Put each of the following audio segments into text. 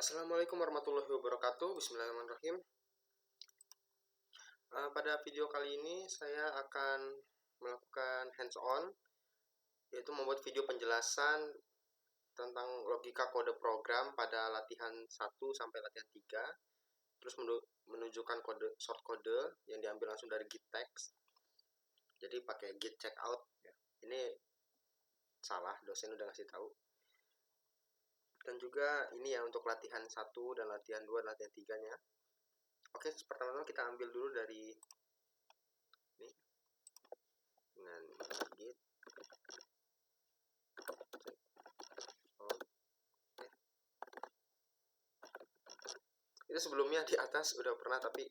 Assalamualaikum warahmatullahi wabarakatuh. Bismillahirrahmanirrahim. Pada video kali ini saya akan melakukan hands-on, yaitu membuat video penjelasan tentang logika kode program pada latihan 1 sampai latihan 3, terus menunjukkan kode short kode yang diambil langsung dari git text. Jadi pakai git checkout ya. Ini salah, dosen udah ngasih tahu. Dan juga ini ya untuk latihan 1 dan latihan 2 dan latihan 3-nya. Oke, pertama-tama kita ambil dulu dari ini dengan git. Itu sebelumnya di atas udah pernah tapi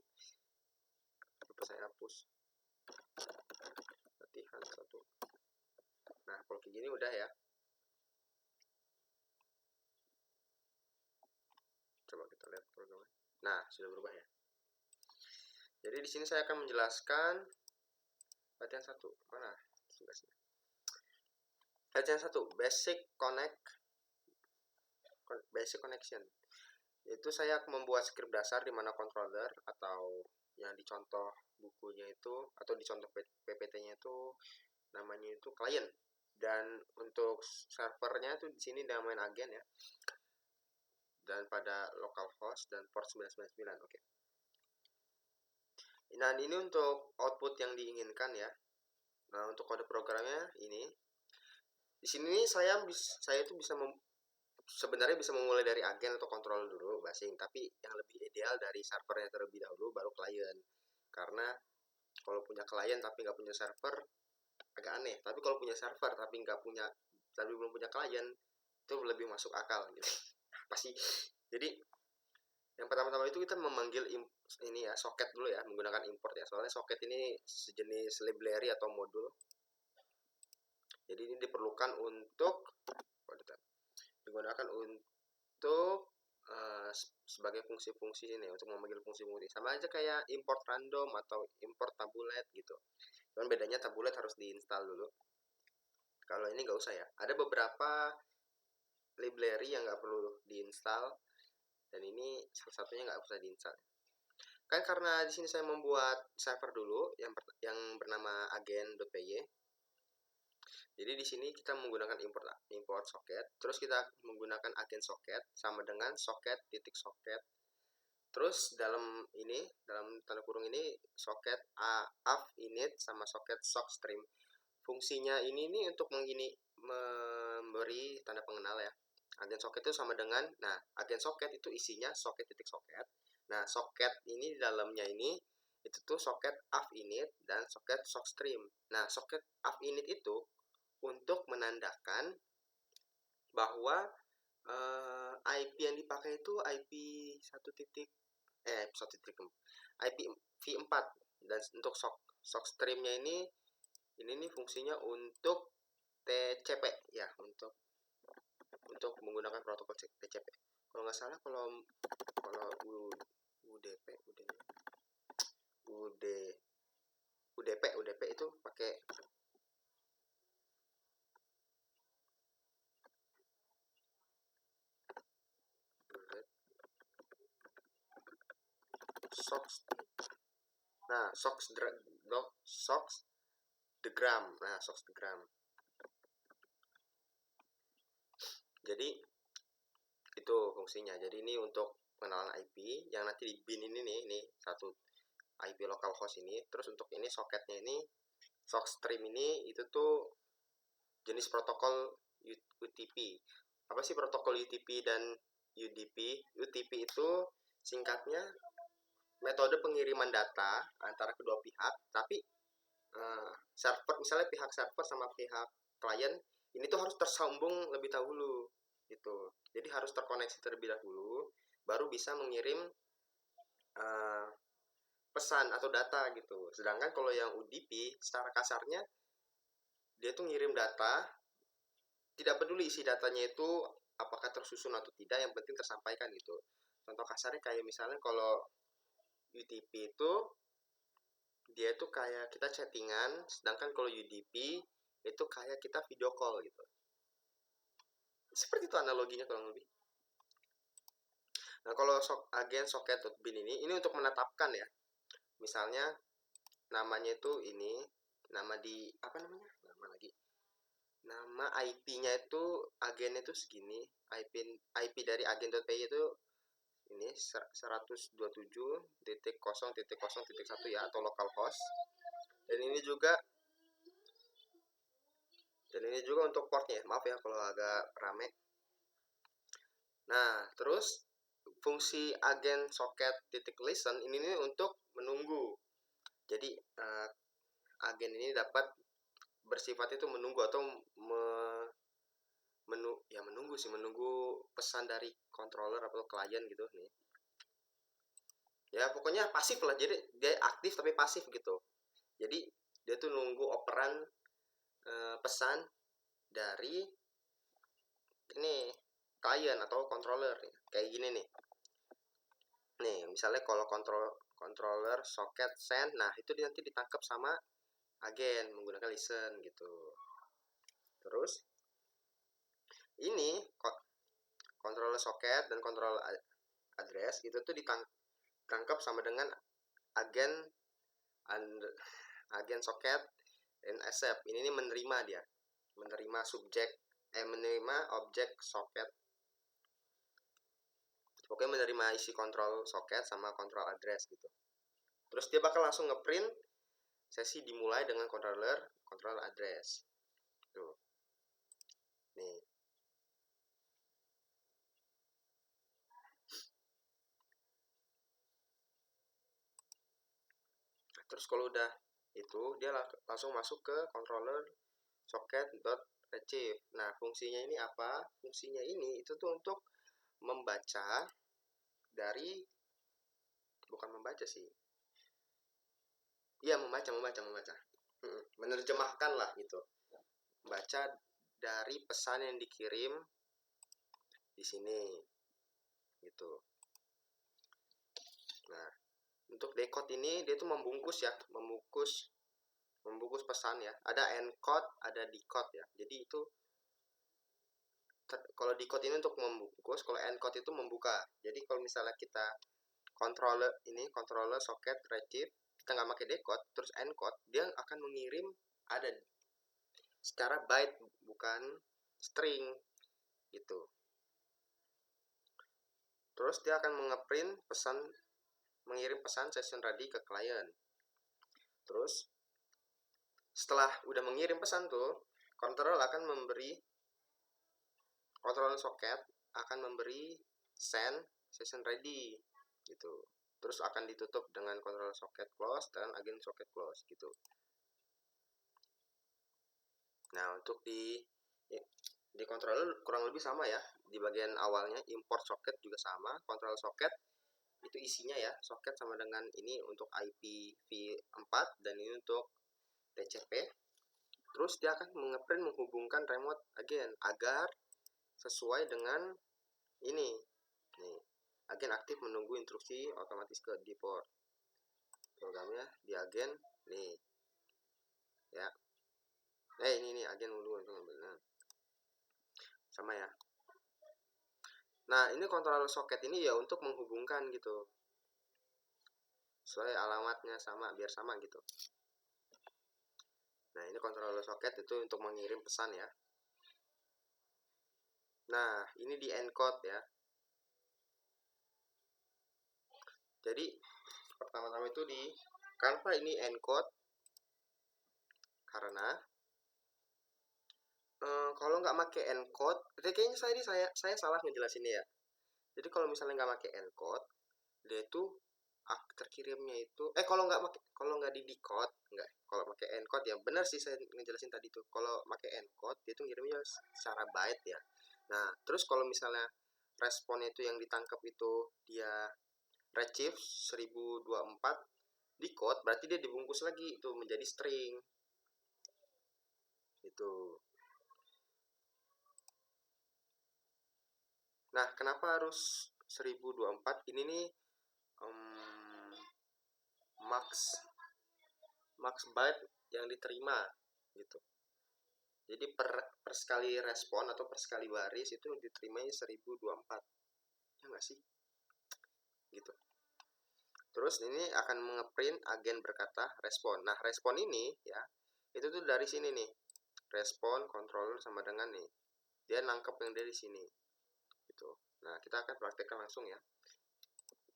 lupa saya hapus. Latihan 1. Nah, kalau kayak gini udah ya. Coba kita lihat programnya. Nah, sudah berubah ya. Jadi di sini saya akan menjelaskan latihan 1. Mana tugasnya? Latihan 1, basic connection. Itu saya membuat script dasar di mana controller atau yang dicontoh bukunya itu atau dicontoh PPT-nya itu namanya itu client, dan untuk servernya itu di sini namanya agen ya, dan pada localhost dan port 999. Oke. Nah, ini untuk output yang diinginkan ya. Nah, untuk kode programnya ini di sini saya itu bisa sebenarnya bisa memulai dari agen atau controller dulu basing, tapi yang lebih ideal dari servernya terlebih dahulu baru klien. Karena kalau punya klien tapi nggak punya server agak aneh, tapi kalau punya server tapi belum punya klien itu lebih masuk akal gitu. Pasti. Jadi yang pertama-tama itu kita memanggil ini ya socket dulu ya, menggunakan import ya. Soalnya socket ini sejenis library atau modul. Jadi ini diperlukan untuk digunakan untuk sebagai fungsi-fungsi ini, untuk memanggil fungsi-fungsi. Sama aja kayak import random atau import tabulate gitu. Cuman bedanya tabulate harus diinstal dulu. Kalau ini nggak usah ya. Ada beberapa library yang nggak perlu diinstal, dan ini salah satunya nggak usah diinstal. Kan karena di sini saya membuat server dulu yang bernama agen.py. Jadi di sini kita menggunakan import socket, terus kita menggunakan agen socket sama dengan socket. Terus dalam tanda kurung ini socket av init sama socket sockstream. Fungsinya ini untuk memberi tanda pengenal ya. Agen socket itu sama dengan, nah agen socket itu isinya socket. Nah, socket ini di dalamnya ini itu tuh socket av init dan socket sockstream. Nah, socket av init itu untuk menandakan bahwa IP yang dipakai itu IP IP v4, dan untuk sockstreamnya ini nih fungsinya untuk TCP ya, untuk menggunakan protokol TCP. Kalau nggak salah kalau UDP itu pakai socksdegram. Jadi itu fungsinya. Jadi ini untuk pengenalan IP yang nanti di bin ini nih satu IP localhost ini. Terus untuk ini socketnya ini sockstream ini itu tuh jenis protokol UTP. Apa sih protokol UTP dan UDP? UTP itu singkatnya metode pengiriman data antara kedua pihak, tapi server, misalnya pihak server sama pihak klien ini tuh harus tersambung lebih dahulu gitu. Jadi harus terkoneksi terlebih dahulu baru bisa mengirim pesan atau data gitu. Sedangkan kalau yang UDP secara kasarnya dia tuh ngirim data, tidak peduli isi datanya itu apakah tersusun atau tidak, yang penting tersampaikan gitu. Contoh kasarnya kayak misalnya kalau UTP itu dia tuh kayak kita chattingan, sedangkan kalau UDP itu kayak kita video call gitu. Seperti itu analoginya kurang lebih. Nah, kalau agen socket.bin ini untuk menetapkan ya. Misalnya namanya itu ini, nama di apa namanya? Nama lagi. Nama IP-nya itu agennya itu segini. IP dari agen.py itu ini 127.0.0.1 ya, atau localhost. Dan ini juga untuk portnya. Maaf ya kalau agak rame. Nah, terus fungsi agen socket titik listen ini nih untuk menunggu. Jadi agen ini dapat bersifat itu menunggu atau menunggu pesan dari controller atau klien gitu nih. Ya pokoknya pasif lah, jadi dia aktif tapi pasif gitu. Jadi dia tuh nunggu operan pesan dari ini klien atau controller nih. Kayak gini nih. Nih, misalnya kalau controller socket send, nah itu nanti ditangkap sama agen menggunakan listen gitu. Terus ini controller socket dan controller address itu tuh ditangkap sama dengan agen socket dan accept. Ini menerima dia, menerima menerima objek socket. Pokoknya menerima isi kontrol socket sama kontrol address gitu. Terus dia bakal langsung ngeprint sesi dimulai dengan controller address. Tuh. Nih. Terus kalau udah itu dia langsung masuk ke controller socket.retrieve. Nah, fungsinya ini apa? Fungsinya ini itu tuh untuk membaca dari, bukan membaca sih. Iya, membaca. Menerjemahkan lah gitu. Baca dari pesan yang dikirim di sini gitu. Nah, untuk decode ini dia tuh membungkus pesan ya. Ada encode, ada decode ya. Jadi itu kalau decode ini untuk membungkus, kalau encode itu membuka. Jadi kalau misalnya kita controller socket retrieve, kita nggak pakai decode terus encode, dia akan mengirim ada secara byte bukan string gitu. Terus dia akan mengirim pesan session ready ke klien. Terus setelah udah mengirim pesan tuh, controller socket akan memberi send session ready gitu. Terus akan ditutup dengan controller socket close dan agen socket close gitu. Nah, untuk di controller kurang lebih sama ya. Di bagian awalnya import socket juga sama. Controller socket itu isinya ya, socket sama dengan ini untuk IPv4 dan ini untuk TCP. Terus dia akan menghubungkan remote agen agar sesuai dengan ini. Nih, agen aktif menunggu instruksi otomatis ke deport. Programnya di agen nih. Ya. Ini agen dulu benar. Sama ya. Nah, ini controller socket ini ya untuk menghubungkan gitu. Sesuai alamatnya sama, biar sama gitu. Nah, ini controller socket itu untuk mengirim pesan ya. Nah, ini di encode ya. Jadi, pertama-tama itu kenapa ini encode? Karena kalau nggak pakai encode, kayaknya saya salah ngejelasinnya ya. Jadi kalau misalnya nggak pakai encode, dia itu terkirimnya itu kalau nggak di decode, kalau pakai encode ya benar sih saya ngejelasin tadi tuh. Kalau pakai encode dia tuh ngirimnya secara byte ya. Nah, terus kalau misalnya responnya itu yang ditangkap itu dia retrieve 1024 decode, berarti dia dibungkus lagi itu menjadi string. Itu. Nah, kenapa harus 1024? Ini nih max byte yang diterima gitu. Jadi per sekali respon atau per sekali baris itu diterimanya 1024. Ya nggak sih? gitu. Terus ini akan ngeprint agen berkata respon. Nah, respon ini ya, itu tuh dari sini nih. Respon controller sama dengan nih. Dia nangkep yang dari sini. Gitu. Nah, kita akan praktekkan langsung ya.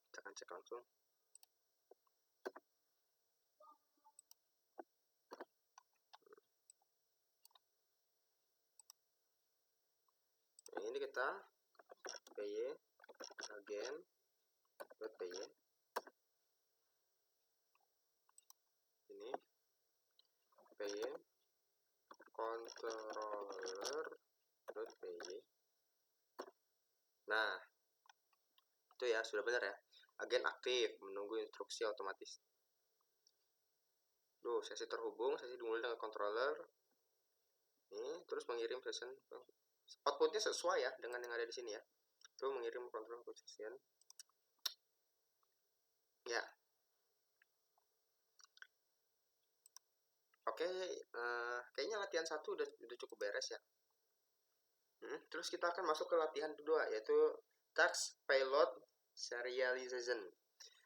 Kita akan cek langsung. Nah, ini kita py agen py ini py controller py. Nah, itu ya sudah benar ya. Agen aktif menunggu instruksi otomatis. Duh, sesi terhubung, sesi dimulai dengan controller. Ini terus mengirim session. Outputnya sesuai ya dengan yang ada di sini ya. Itu mengirim controller ke session. Ya. Oke, kayaknya latihan 1 udah cukup beres ya. Terus kita akan masuk ke latihan kedua, yaitu task payload serialization.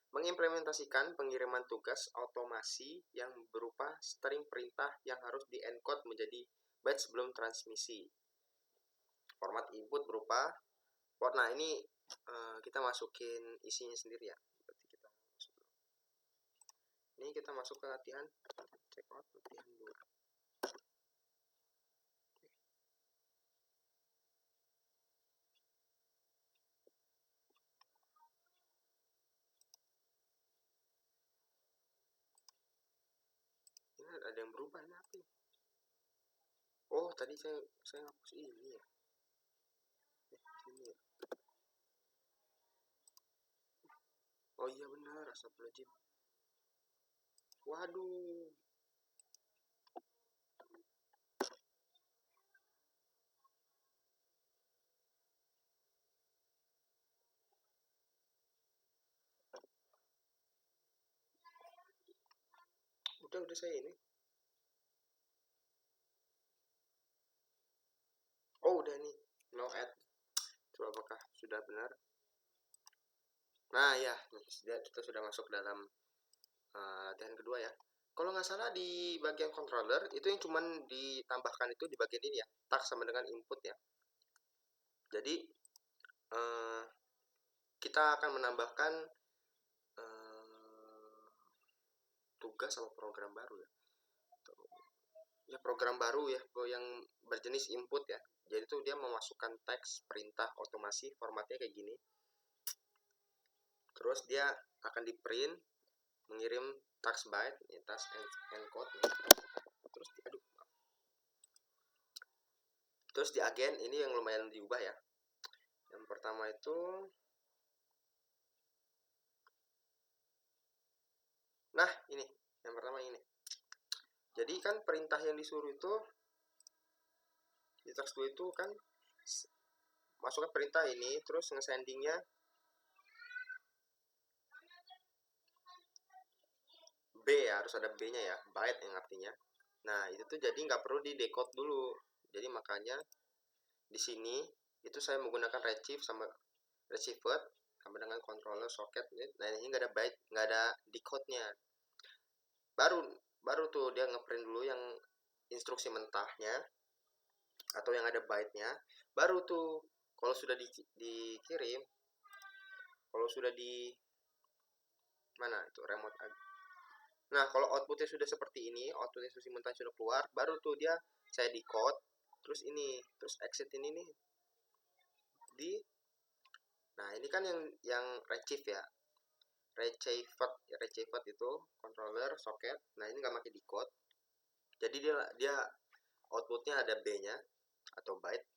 Mengimplementasikan pengiriman tugas otomasi yang berupa string perintah yang harus di-encode menjadi byte sebelum transmisi. Format input berupa port. Nah, ini kita masukin isinya sendiri ya. Berarti kita masuk dulu. Ini kita masuk ke latihan. Check out latihan 2. Ini ada yang berubah, ini apa ini? Oh, tadi saya hapus ini ya. Ini ya. Oh iya benar, astagfirullahaladzim. Waduh. Udah saya ini. Oh, udah nih. No add. Coba apakah sudah benar? Nah, ya, kita sudah masuk dalam latihan kedua ya. Kalau nggak salah di bagian controller itu yang cuman ditambahkan itu di bagian ini ya, tak sama dengan input ya. Jadi kita akan menambahkan tugas sama program baru ya. Ya program baru ya, yang berjenis input ya. Jadi tuh dia memasukkan teks perintah otomasi, formatnya kayak gini. Terus dia akan di print, mengirim task byte, ya, task encode. Terus terus di agen ini yang lumayan diubah ya. Yang pertama itu nah ini yang pertama ini. Jadi kan perintah yang disuruh itu di task 2 itu kan masukkan perintah ini, terus nge-sendingnya B ya, harus ada B-nya ya, byte yang artinya. Nah, itu tuh jadi nggak perlu di decode dulu. Jadi makanya di sini itu saya menggunakan retrieve sama received sama dengan controller socket. Nah, ini nggak ada byte, nggak ada decode-nya. Baru tuh dia ngeprint dulu yang instruksi mentahnya atau yang ada byte-nya. Baru tuh kalau sudah dikirim, kalau sudah di mana itu remote. Nah, kalau outputnya sudah seperti ini, output instruksi mentah sudah keluar, baru tuh dia saya decode, terus ini, terus exit ini nih. Nah, ini kan yang retrieve ya. Retrieved itu controller socket. Nah, ini nggak pakai decode. Jadi dia outputnya ada B-nya atau byte.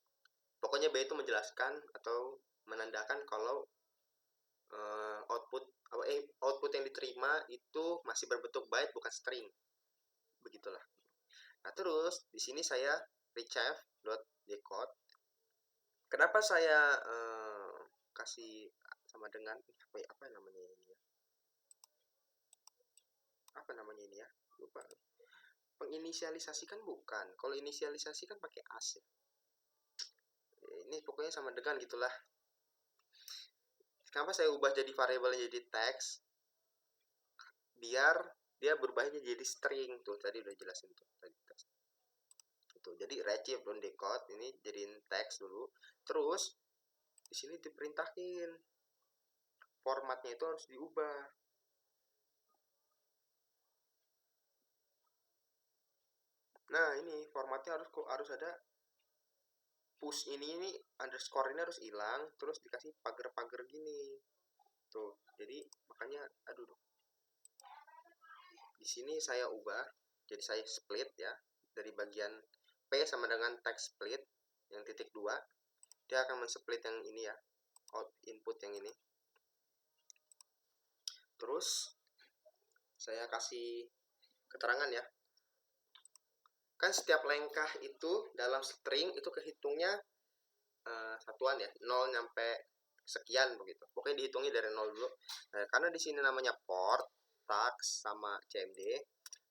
Pokoknya B itu menjelaskan atau menandakan kalau output yang diterima itu masih berbentuk byte bukan string. Begitulah. Nah, terus di sini saya retrieve.decode. Kenapa saya kasih sama dengan apa namanya ini ya? Apa namanya ini ya? Lupa. Penginisialisasi kan bukan. Kalau inisialisasi kan pakai as ya. Ini pokoknya sama dengan gitulah. Kenapa saya ubah jadi variabel jadi teks? Biar dia berubahnya jadi string. Tuh tadi udah jelasin tuh tadi teks. Itu jadi receive belum decode, ini jadiin teks dulu. Terus di sini diperintahkan formatnya itu harus diubah. Nah, ini formatnya harus ada push ini underscore ini harus hilang, terus dikasih pagar-pagar gini. Tuh, jadi makanya aduh. Di sini saya ubah jadi saya split ya. Dari bagian P sama dengan text split yang titik 2, dia akan men-split yang ini ya, input yang ini. Terus saya kasih keterangan ya. Kan setiap langkah itu dalam string itu kehitungnya satuan ya, 0 sampai sekian begitu. Pokoknya dihitungnya dari 0 dulu. Nah, karena di sini namanya port, tax sama cmd,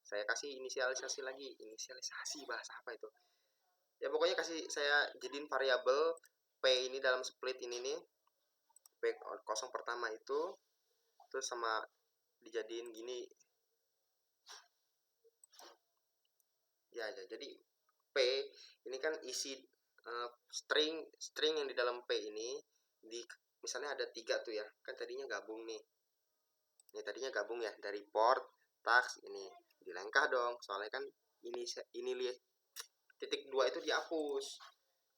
saya kasih inisialisasi lagi. Inisialisasi bahasa apa itu? Ya pokoknya saya jadiin variabel p ini dalam split ini nih. P kosong pertama itu terus sama dijadiin gini. Ya, jadi P ini kan isi string yang di dalam P ini misalnya ada 3 tuh ya, kan tadinya gabung nih. Ini tadinya gabung ya dari port, tax ini dilengkah dong, soalnya kan ini lihat titik 2 itu dihapus.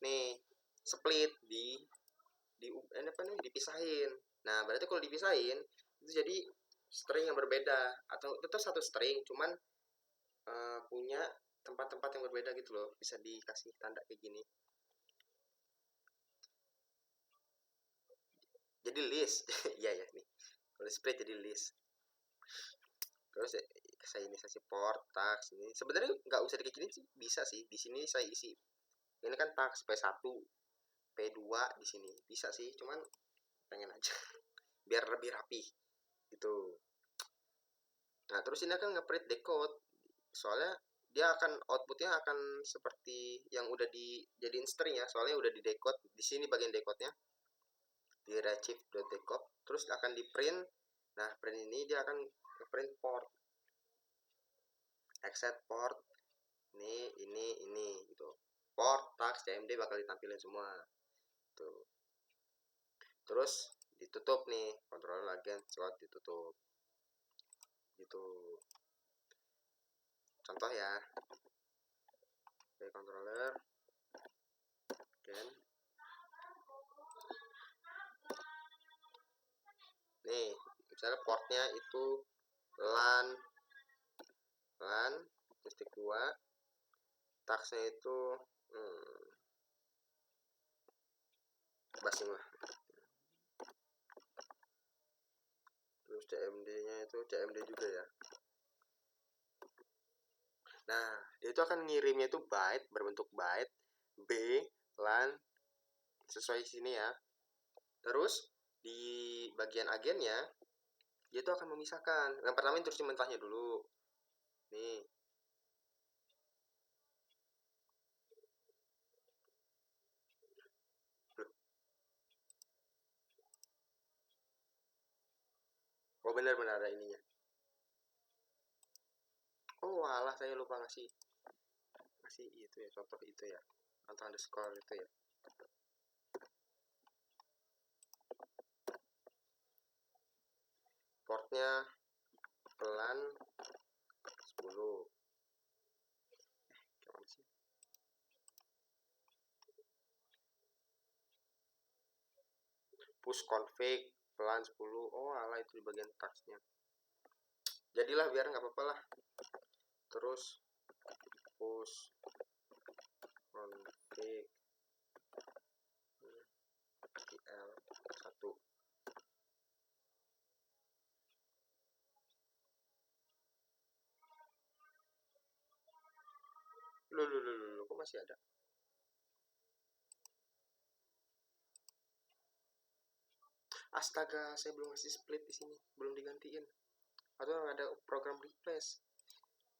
Nih, split dipisahin. Nah, berarti kalau dipisahin itu jadi string yang berbeda atau tetap satu string, cuman punya tempat-tempat yang berbeda gitu loh. Bisa dikasih tanda kayak gini. Jadi list. Iya ya nih. Kalau split jadi list. Terus saya inisiasi port, tax ini. Sebenarnya nggak usah kayak gini sih, bisa sih. Di sini saya isi. Ini kan tax P1, P2 di sini. Bisa sih, cuman pengen aja biar lebih rapi gitu. Nah, terus ini akan nge-print decode. Soalnya dia akan outputnya akan seperti yang udah dijadiin string ya, soalnya udah di decode. Di sini bagian decode-nya di retrieve.decode, terus akan di print. Nah, print ini dia akan print port, exit port ini gitu. Port, tax, cmd bakal ditampilin semua tuh. Terus ditutup nih, controller agen slot ditutup gitu. Contoh ya, controller agen nih, misalnya portnya itu LAN mistik 2, taxnya itu basing lah. Terus cmd nya itu cmd juga ya. Nah, dia itu akan ngirimnya itu byte, berbentuk byte B LAN sesuai sini ya. Terus di bagian agennya dia itu akan memisahkan. Yang pertama instruksi mentahnya dulu. Nih. Oh benar-benar ada ininya. Oh alah, saya lupa ngasih itu ya, contoh itu ya, contoh underscore itu ya. Portnya pelan 10. Gimana sih? Push config pelan 10. Oh alah, itu di bagian taxnya. Jadilah biar nggak apa-apa lah. Terus push config L1. Loh, kok masih ada? Astaga, saya belum ngasih split di sini, belum digantiin. Atau ada program replace.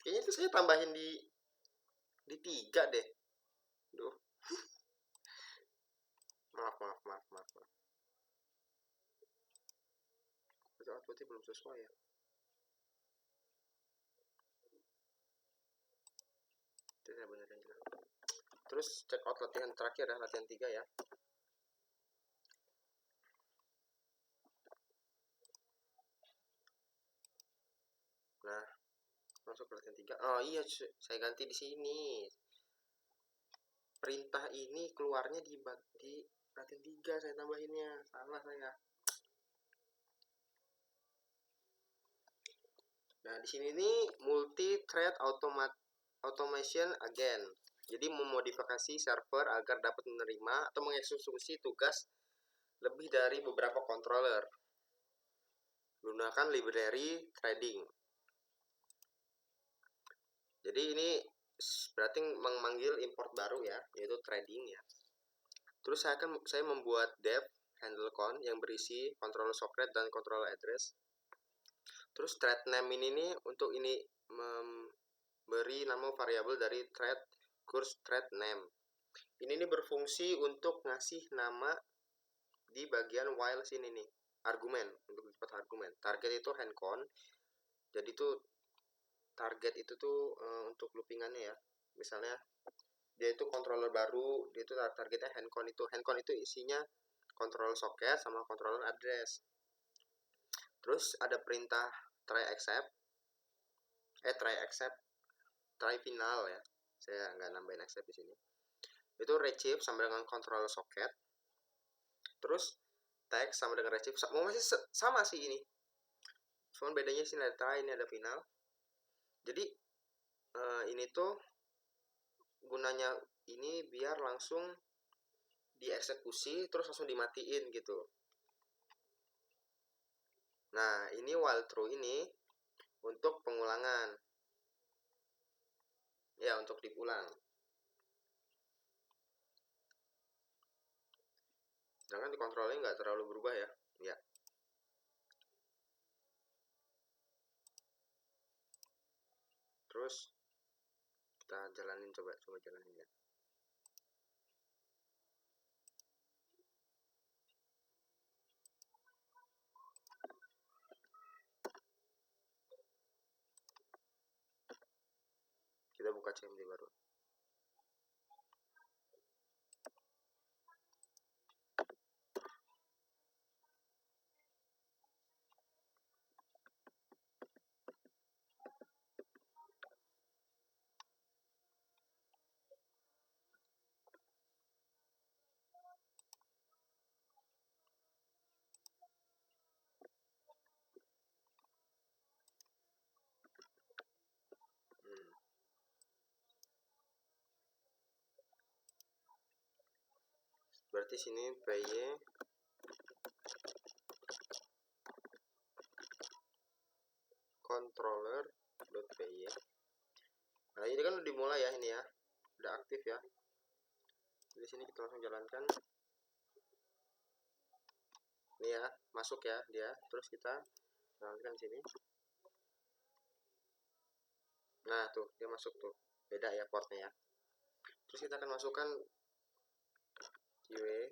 Kayaknya itu saya tambahin di 3 deh. Duh. Maaf. outputnya belum sesuai ya. Itu saya benerin dulu. Terus check out latihan terakhir ya, latihan 3 ya. Nah, masuk ke latihan 3. Oh iya, saya ganti di sini. Perintah ini keluarnya di latihan 3 saya tambahinnya. Salah saya. Nah, di sini nih multi thread automation agent. Jadi memodifikasi server agar dapat menerima atau mengeksekusi tugas lebih dari beberapa controller. Gunakan library threading. Jadi ini berarti memanggil import baru ya, yaitu threading ya. Terus saya membuat dev handle con yang berisi controller socket dan controller address. Terus thread name ini untuk ini memberi nama variabel dari thread course thread name. Ini berfungsi untuk ngasih nama di bagian while sini nih, argumen, untuk dapat argumen. Target itu handcon. Jadi tuh target itu tuh untuk loopingannya ya. Misalnya dia itu controller baru, dia itu targetnya handcon itu. Handcon itu isinya controller socket sama controller address. Terus ada perintah try final ya. Saya nggak nambahin accept di sini. Itu retrieve sama dengan controller socket. Terus text sama dengan retrieve masih sama sih ini. Cuman bedanya sini ada try, ini ada final. Jadi ini tuh gunanya ini biar langsung dieksekusi terus langsung dimatiin gitu. Nah, ini while true ini untuk pengulangan. Ya, untuk diulang. Sedangkan di kontrolnya nggak terlalu berubah ya. Ya. Terus kita jalanin, coba jalanin ya. Kita buka CMD baru. Berarti sini py controller.py. Nah, ini kan udah dimulai ya, ini ya. Udah aktif ya. Di sini kita langsung jalankan. Ini ya, masuk ya dia. Terus kita jalankan sini. Nah, tuh dia masuk tuh. Beda ya portnya ya. Terus kita akan masukkan QA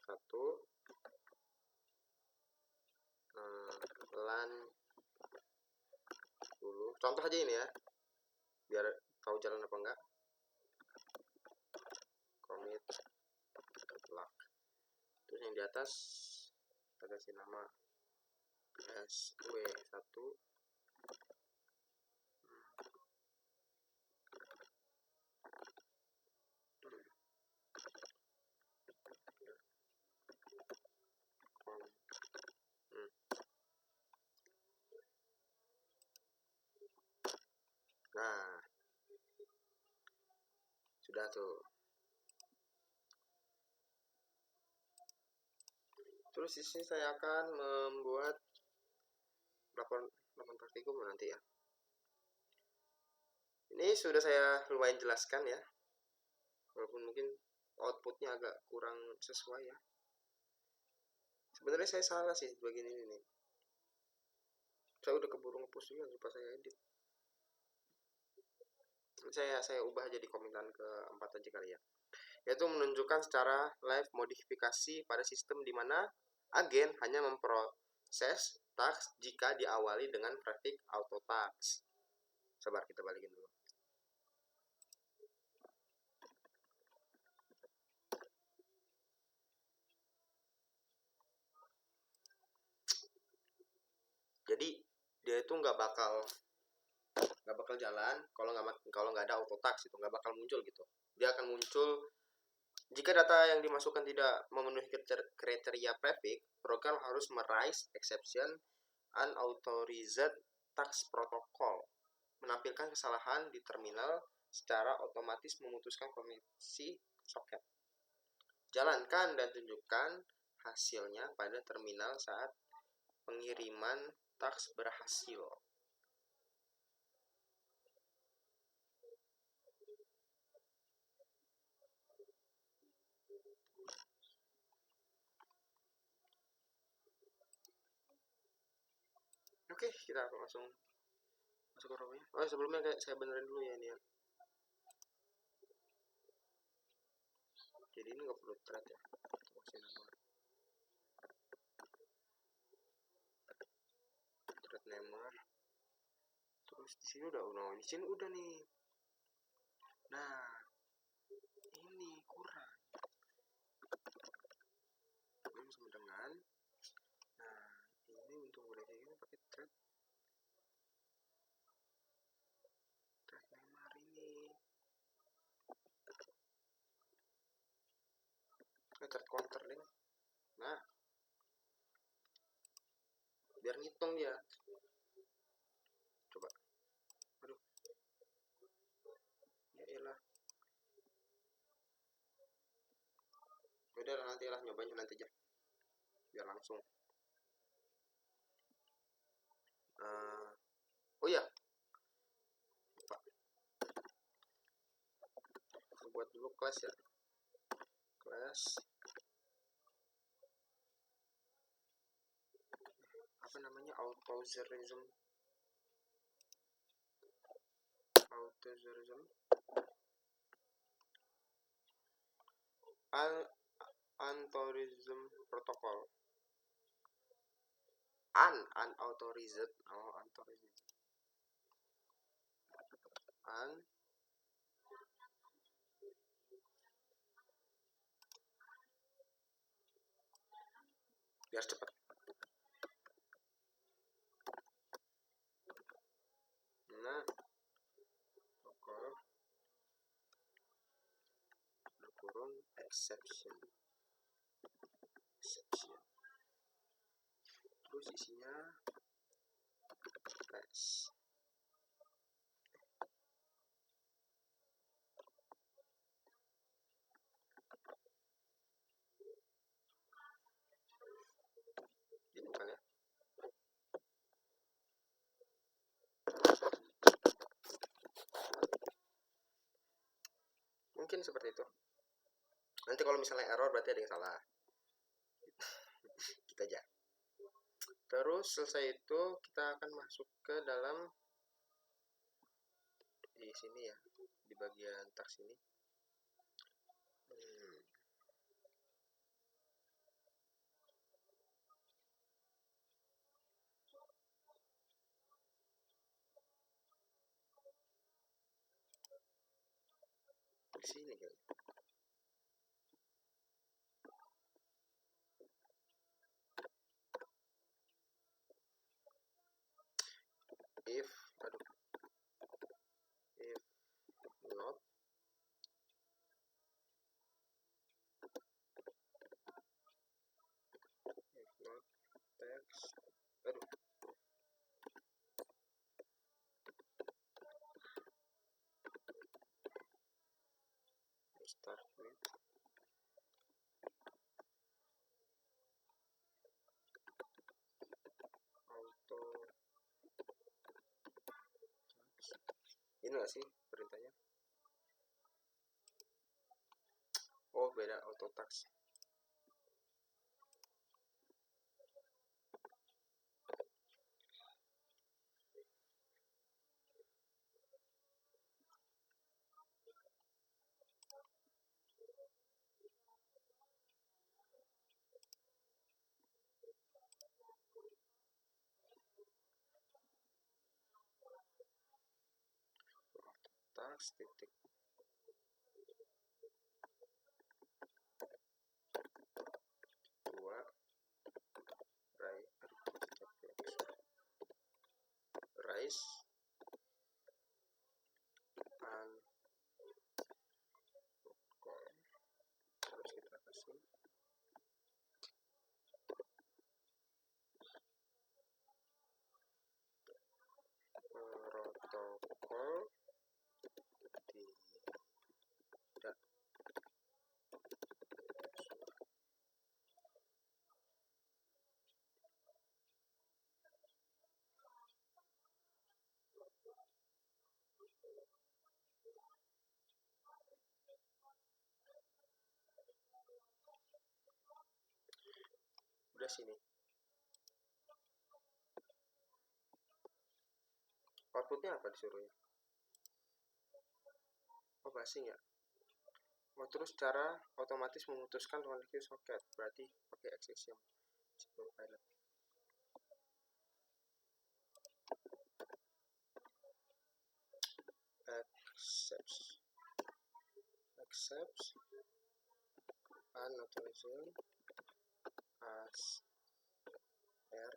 1 LAN 10. Contoh aja ini ya, biar tahu jalan apa enggak. Commit lock. Terus yang di atas kita kasih nama SW1. Nah, sudah tuh. Terus di sini saya akan membuat 8 praktikum nanti ya. Ini sudah saya lumayan jelaskan ya. Walaupun mungkin outputnya agak kurang sesuai ya. Sebenarnya saya salah sih bagian ini nih. Saya udah keburu ngepost juga, lupa saya edit. Saya ubah jadi komentar ke-4 aja kali ya. Yaitu menunjukkan secara live modifikasi pada sistem di mana Agen hanya memproses task jika diawali dengan prefix auto task. Sabar, kita balikin dulu. Jadi dia itu nggak bakal jalan kalau nggak ada auto task, itu nggak bakal muncul gitu. Dia akan muncul jika data yang dimasukkan tidak memenuhi kriteria prefix. Program harus meraise exception unauthorized task protocol, menampilkan kesalahan di terminal secara otomatis memutuskan koneksi soket. Jalankan dan tunjukkan hasilnya pada terminal saat pengiriman task berhasil. Oke, kita langsung masuk ke rawnya. Oh, sebelumnya saya benerin dulu ya ini ya. Jadi ini nggak perlu thread ya. Thread namer. Terus di sini udah di sini udah nih. Nah, ini kurang. Ini sama dengan. Nah, ini untuk boleh kayak gini pakai thread namer ini. Thread counter nih. Nah, biar ngitung ya. Coba. Aduh. Ya elah. Udah nanti lah, nyobain nanti aja. Biar langsung. Oh iya. Lupa. Buat dulu kelas ya. Kelas. Apa namanya? Authorization. Unauthorized protocol. Unauthorized. Oh, unauthorized. Biar cepat. Nah, protokol kurung exception. Terus isinya tes. Ini bukan ya? Mungkin seperti itu. Nanti kalau misalnya error berarti ada yang salah. Kita aja. Terus selesai itu kita akan masuk ke dalam di sini ya, di bagian task ini. Di sini kan. If not text start with auto. Ini gak sih perintahnya? Oh, beda auto task. tax titik dua rise and terus kita kasih protokol tidak udah sini. Outputnya apa disuruhnya? Oh passing ya. Oh terus cara otomatis memutuskan connecting socket, berarti pakai exception pilot. Accepts unauthorized as R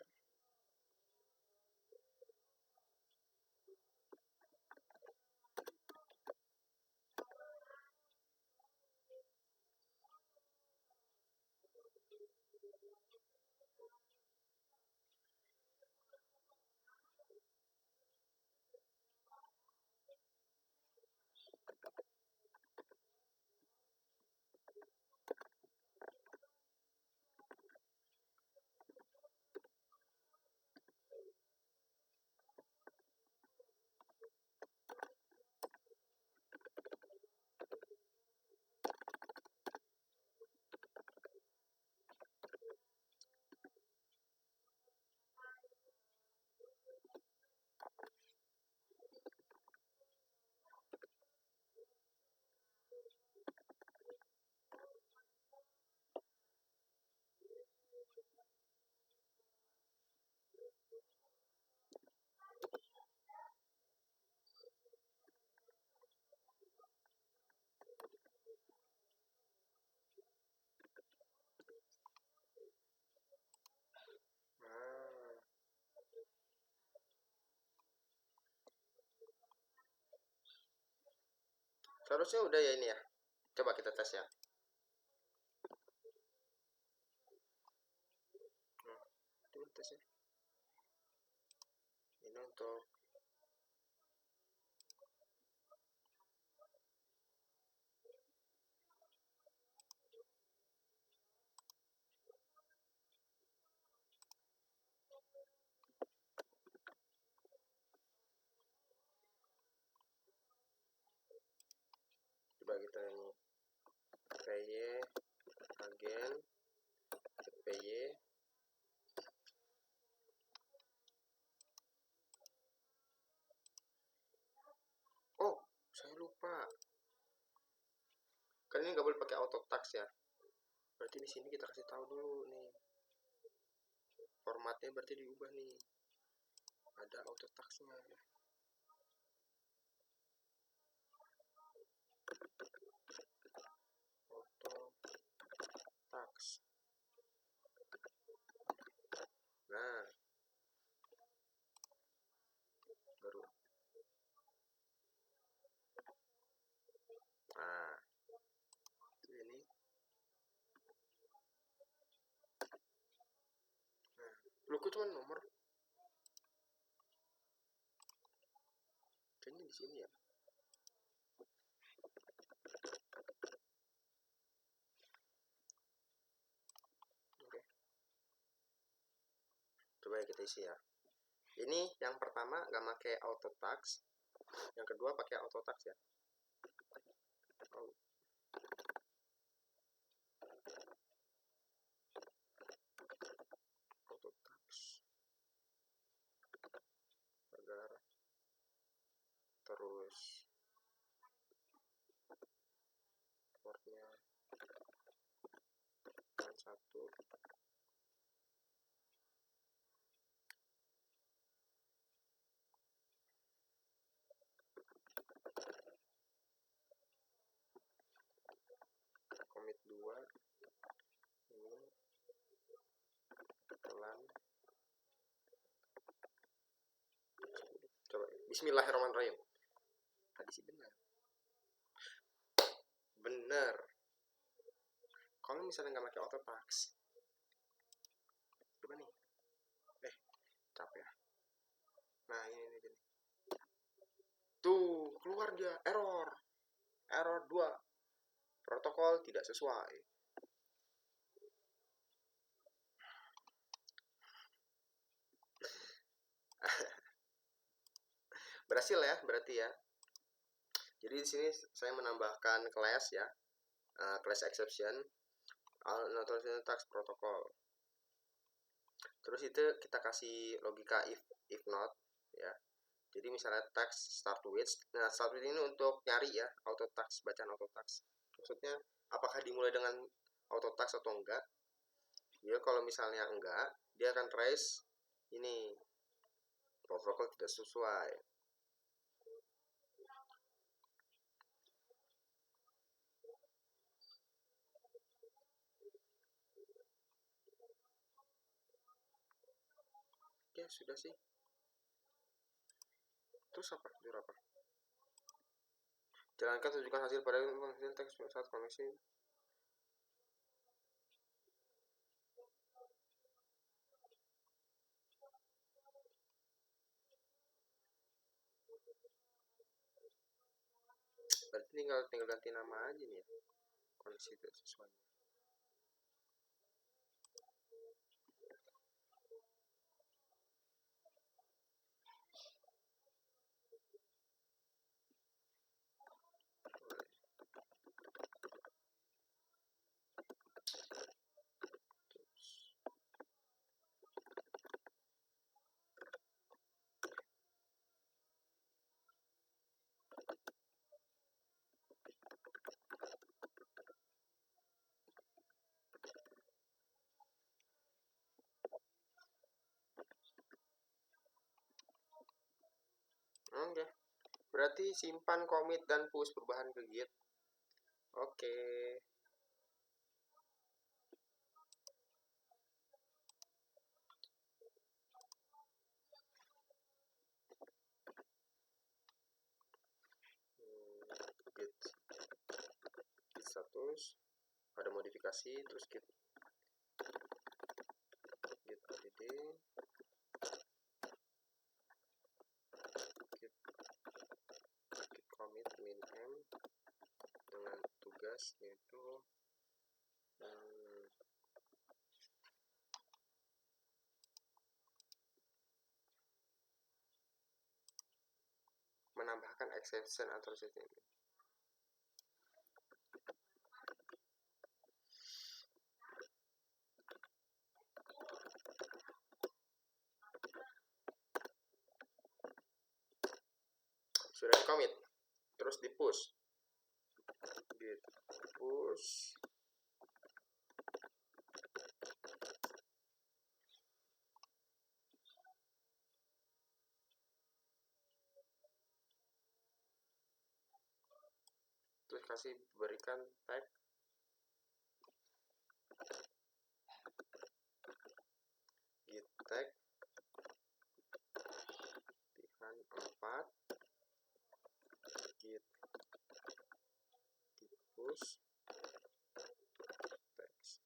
Seharusnya udah ya ini ya. Coba kita tes ya. Itu tesnya. Ini untuk coba kita ini PY agen PY oh saya lupa kan ini nggak boleh pakai auto tax ya, berarti di sini kita kasih tahu dulu nih formatnya, berarti diubah nih, ada auto taxnya. Auto tax. Nah baru nah itu ini. Nah lu cuma nomor kayaknya di sini ya. Oke. Coba ya kita isi ya. Ini yang pertama nggak pakai auto tax, yang kedua pakai auto tax ya. Auto tax agar terus portnya kan satu. 2 ini pelan. Coba Bismillahirrahmanirrahim. Tadi sih benar. Kalau misalnya nggak pakai auto tax, coba nih, capek ya. Nah ini tuh keluar dia error 2, protokol tidak sesuai. Berhasil ya berarti ya. Jadi di sini saya menambahkan class ya, class exception, non tax protocol. Terus itu kita kasih logika if not ya. Jadi misalnya tax start with, nah start with ini untuk nyari ya auto tax, bacaan auto tax. Maksudnya apakah dimulai dengan auto tax atau enggak? Ya kalau misalnya enggak, dia akan trace ini protokol tidak sesuai. Ya sudah sih. Terus apa? Jalankan tunjukkan hasil pada hasil teks saat koneksi. Berarti tinggal ganti nama aja nih ya. Koneksi tidak sesuai. Oke. Berarti simpan, commit, dan push perubahan ke Git. Oke. Git status, ada modifikasi, terus git add, git commit min m dengan tugas yaitu menambahkan exception atau sistem. Sudah di commit, terus di push, git push terus kasih berikan tag git tag pilihan 4 git push text.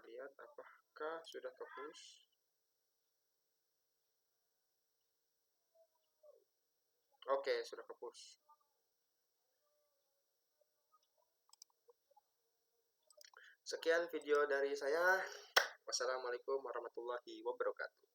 Lihat apakah sudah ke push. Oke, sudah ke push. Sekian video dari saya. Wassalamualaikum warahmatullahi wabarakatuh.